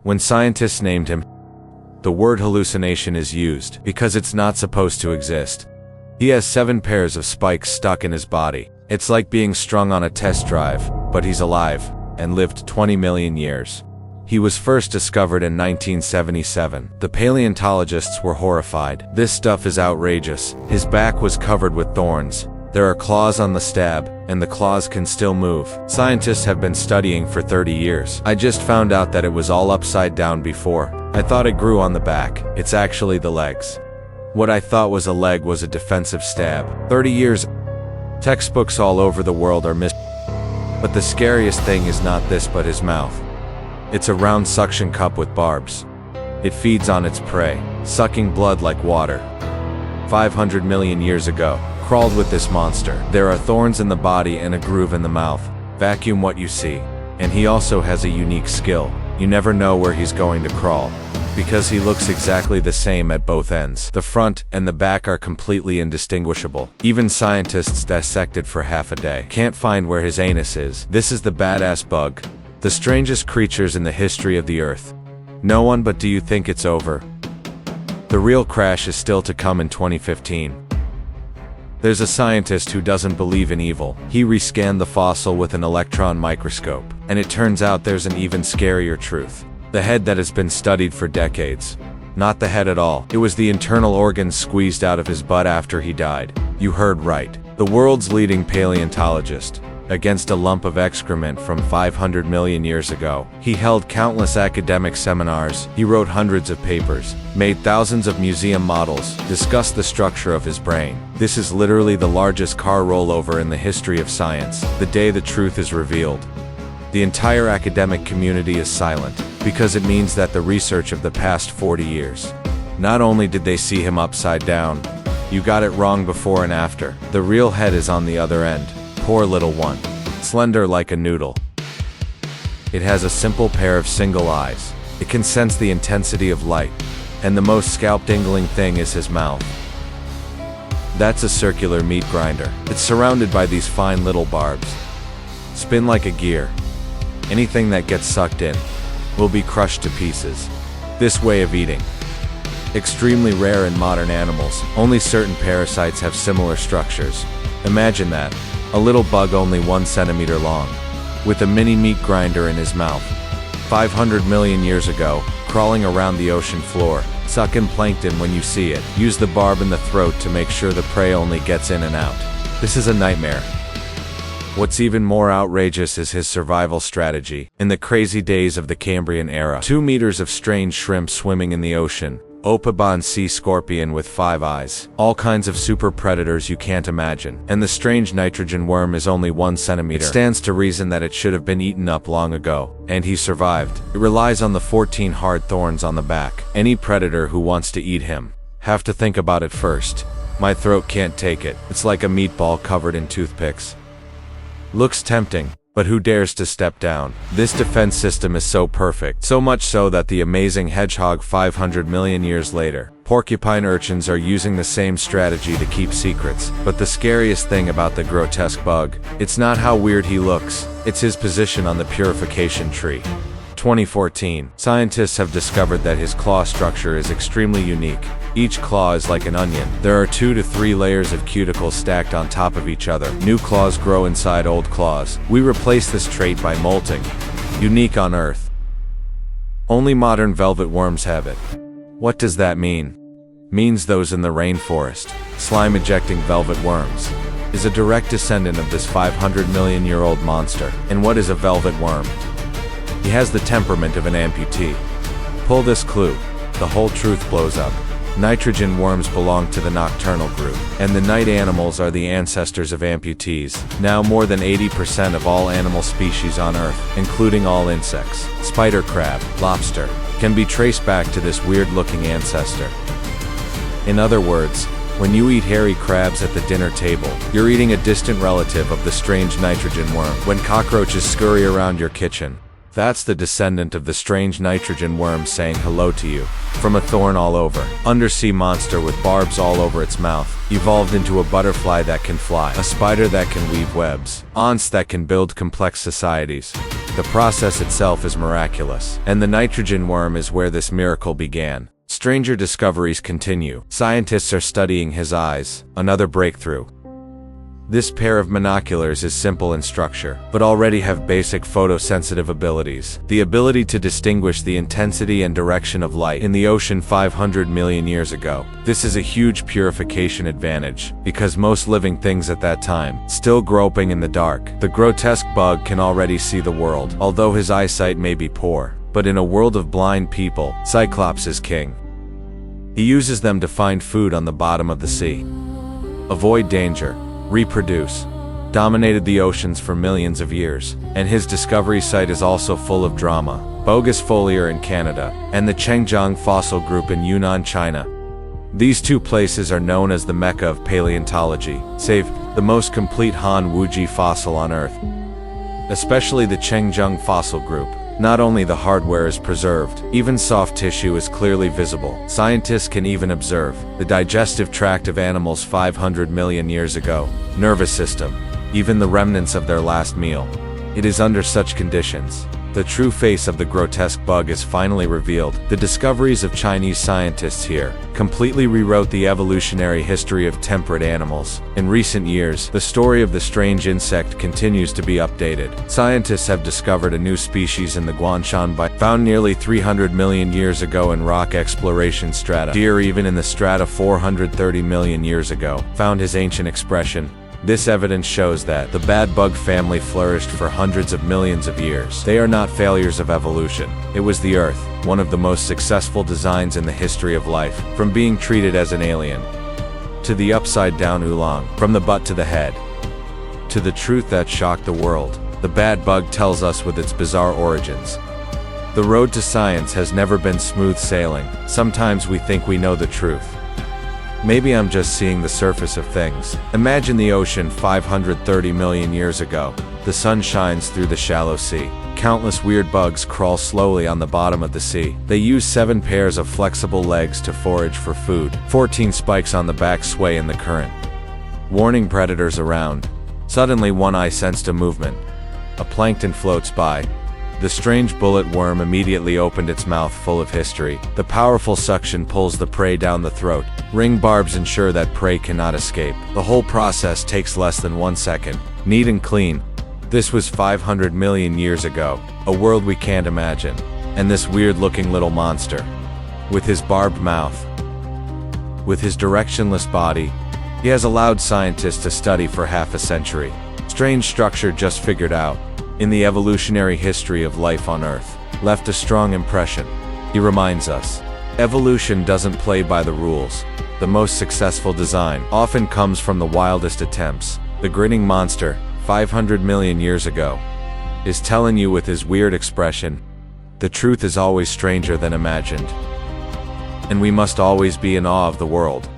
When scientists named him, the word hallucination is used because it's not supposed to exist. He has 7 pairs of spikes stuck in his body. It's like being strung on a test drive, but he's alive and lived 20 million years. He was first discovered in 1977. The paleontologists were horrified. This stuff is outrageous. His back was covered with thorns. There are claws on the stab, and the claws can still move. Scientists have been studying for 30 years. I just found out that it was all upside down before. I thought it grew on the back. It's actually the legs. What I thought was a leg was a defensive stab. 30 years. Textbooks all over the world are but the scariest thing is not this but his mouth. It's a round suction cup with barbs. It feeds on its prey, sucking blood like water. 500 million years ago, crawled with this monster. There are thorns in the body and a groove in the mouth. Vacuum what you see. And he also has a unique skill. You never know where he's going to crawl, because he looks exactly the same at both ends. The front and the back are completely indistinguishable. Even scientists dissect it for half a day. Can't find where his anus is. This is the badass bug. The strangest creatures in the history of the Earth. No one but do you think it's over? The real crash is still to come in 2015. There's a scientist who doesn't believe in evil. He rescanned the fossil with an electron microscope, and it turns out there's an even scarier truth. The head that has been studied for decades. Not the head at all. It was the internal organs squeezed out of his butt after he died. You heard right. The world's leading paleontologist. Against a lump of excrement from 500 million years ago. He held countless academic seminars, he wrote hundreds of papers, made thousands of museum models, discussed the structure of his brain. This is literally the largest car rollover in the history of science, the day the truth is revealed. The entire academic community is silent, because it means that the research of the past 40 years. Not only did they see him upside down, you got it wrong before and after. The real head is on the other end. Poor little one. Slender like a noodle. It has a simple pair of single eyes. It can sense the intensity of light. And the most scalp-tingling thing is his mouth. That's a circular meat grinder. It's surrounded by these fine little barbs. Spin like a gear. Anything that gets sucked in will be crushed to pieces. This way of eating. Extremely rare in modern animals. Only certain parasites have similar structures. Imagine that. A little bug only 1 centimeter long, with a mini meat grinder in his mouth. 500 million years ago, crawling around the ocean floor, sucking plankton when you see it. Use the barb in the throat to make sure the prey only gets in and out. This is a nightmare. What's even more outrageous is his survival strategy. In the crazy days of the Cambrian era, 2 meters of strange shrimp swimming in the ocean, Opibon sea scorpion with 5 eyes, all kinds of super predators you can't imagine, and the strange nitrogen worm is only 1 centimeter. It stands to reason that it should have been eaten up long ago, and he survived. It relies on the 14 hard thorns on the back. Any predator who wants to eat him have to think about it first. My throat can't take it. It's like a meatball covered in toothpicks. Looks tempting, but who dares to step down? This defense system is so perfect, so much so that the amazing hedgehog 500 million years later, porcupine urchins are using the same strategy to keep secrets. But the scariest thing about the grotesque bug, it's not how weird he looks, it's his position on the purification tree. 2014, scientists have discovered that his claw structure is extremely unique. Each claw is like an onion. There are 2 to 3 layers of cuticles stacked on top of each other. New claws grow inside old claws. We replace this trait by molting. Unique on Earth. Only modern velvet worms have it. What does that mean? Means those in the rainforest, slime-ejecting velvet worms, is a direct descendant of this 500 million year old monster. And what is a velvet worm? He has the temperament of an amputee. Pull this clue, the whole truth blows up. Nitrogen worms belong to the nocturnal group, and the night animals are the ancestors of amputees. Now more than 80% of all animal species on Earth, including all insects, spider crab, lobster, can be traced back to this weird-looking ancestor. In other words, when you eat hairy crabs at the dinner table, you're eating a distant relative of the strange nitrogen worm. When cockroaches scurry around your kitchen, That's the descendant of the strange nitrogen worm saying hello to you. From a thorn all over, undersea monster with barbs all over its mouth, evolved into a butterfly that can fly, a spider that can weave webs, ants that can build complex societies. The process itself is miraculous, and the nitrogen worm is where this miracle began. Stranger discoveries continue. Scientists are studying his eyes, another breakthrough. This pair of binoculars is simple in structure, but already have basic photosensitive abilities. The ability to distinguish the intensity and direction of light in the ocean 500 million years ago. This is a huge purification advantage, because most living things at that time, still groping in the dark. The grotesque bug can already see the world, although his eyesight may be poor. But in a world of blind people, Cyclops is king. He uses them to find food on the bottom of the sea. Avoid danger. Reproduce. Dominated the oceans for millions of years, and his discovery site is also full of drama. Bogus foliar in Canada, and the Chengjiang fossil group in Yunnan, China. These two places are known as the Mecca of paleontology, save the most complete Han Wuji fossil on Earth. Especially the Chengjiang fossil group. Not only the hardware is preserved, even soft tissue is clearly visible. Scientists can even observe the digestive tract of animals 500 million years ago, nervous system, even the remnants of their last meal. It is under such conditions the true face of the grotesque bug is finally revealed. The discoveries of Chinese scientists here completely rewrote the evolutionary history of temperate animals. In recent years, the story of the strange insect continues to be updated. Scientists have discovered a new species in the Guangshan Bight, found nearly 300 million years ago in rock exploration strata. Deer even in the strata 430 million years ago, found his ancient expression. This evidence shows that the bad bug family flourished for hundreds of millions of years. They are not failures of evolution. It was the Earth, one of the most successful designs in the history of life, from being treated as an alien, to the upside-down oolong, from the butt to the head, to the truth that shocked the world. The bad bug tells us with its bizarre origins. The road to science has never been smooth sailing. Sometimes we think we know the truth. Maybe I'm just seeing the surface of things. Imagine the ocean 530 million years ago. The sun shines through the shallow sea. Countless weird bugs crawl slowly on the bottom of the sea. They use 7 pairs of flexible legs to forage for food. 14 spikes on the back sway in the current, warning predators around. Suddenly one eye sensed a movement. A plankton floats by. The strange bullet worm immediately opened its mouth full of history. The powerful suction pulls the prey down the throat. Ring barbs ensure that prey cannot escape. The whole process takes less than 1 second. Neat and clean. This was 500 million years ago, a world we can't imagine. And this weird-looking little monster, with his barbed mouth, with his directionless body, he has allowed scientists to study for half a century. Strange structure just figured out. In the evolutionary history of life on Earth, left a strong impression. He reminds us, evolution doesn't play by the rules. The most successful design often comes from the wildest attempts. The grinning monster, 500 million years ago, is telling you with his weird expression, the truth is always stranger than imagined. And we must always be in awe of the world.